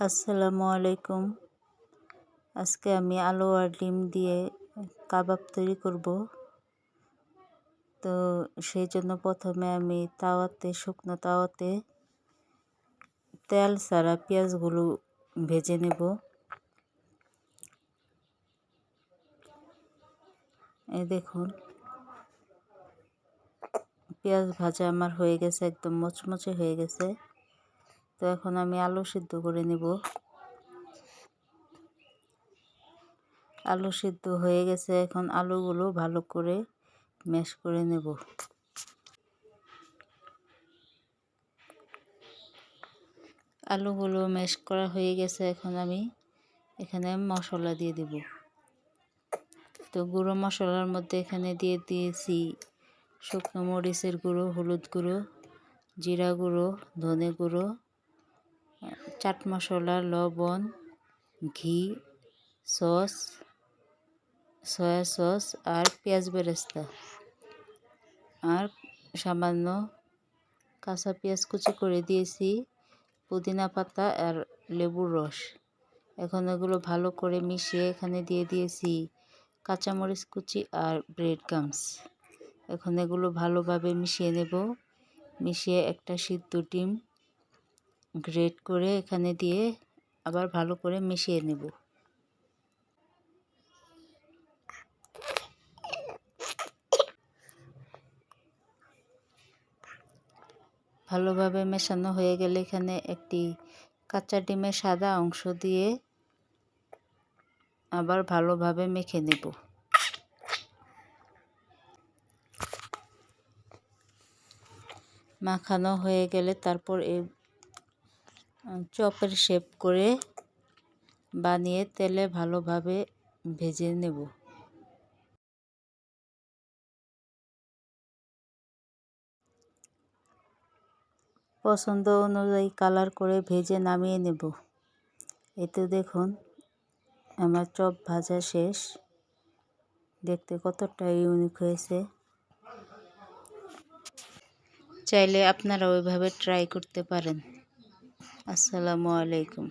আসসালামু আলাইকুম। আজকে আমি আলু আর ডিম দিয়ে কাবাব তৈরি করব। তো সেই জন্য প্রথমে আমি শুকনো তাওয়াতে তেল ছাড়া পেঁয়াজগুলো ভেজে নেব। এই দেখুন, পেঁয়াজ ভাজা আমার হয়ে গেছে, একদম মচমচে হয়ে গেছে। তো এখন আমি আলু সিদ্ধ করে নেব। আলু সিদ্ধ হয়ে গেছে, এখন আলুগুলো ভালো করে ম্যাশ করে নেব। আলুগুলো ম্যাশ করা হয়ে গেছে, এখন আমি এখানে মশলা দিয়ে দেব। তো গুঁড়ো মশলার মধ্যে এখানে দিয়ে দিয়েছি শুকনো মরিচের গুঁড়ো, হলুদ গুঁড়ো, জিরা গুঁড়ো, ধনে গুঁড়ো, চাট মশলা, লবণ, ঘি, সস, সয়া সস আর পেঁয়াজ বেরেস্তা আর সামান্য কাঁচা পেঁয়াজ কুচি করে দিয়েছি, পুদিনা পাতা আর লেবুর রস। এখন এগুলো ভালো করে মিশিয়ে এখানে দিয়ে দিয়েছি কাঁচামরিচ কুচি আর ব্রেড ক্রাম্বস। এখন এগুলো ভালোভাবে মিশিয়ে নেব। মিশিয়ে একটা সিদ্ধ ডিম গ্রেট করে এখানে দিয়ে আবার ভালো করে মিশিয়ে নেব। ভালোভাবে মেশানো হয়ে গেলে এখানে একটি কাঁচা ডিমের সাদা অংশ দিয়ে আবার ভালোভাবে মেখে নেব। মাখানো হয়ে গেলে তারপর এই চপের শেপ করে বানিয়ে তেলে ভালোভাবে ভেজে নেব। পছন্দ অনুযায়ী কালার করে ভেজে নামিয়ে নেব। এতে দেখুন আমার চপ ভাজা শেষ। দেখতে কতটা ইউনিক হয়েছে। চাইলে আপনারা ওইভাবে ট্রাই করতে পারেন। আসসালামু আলাইকুম।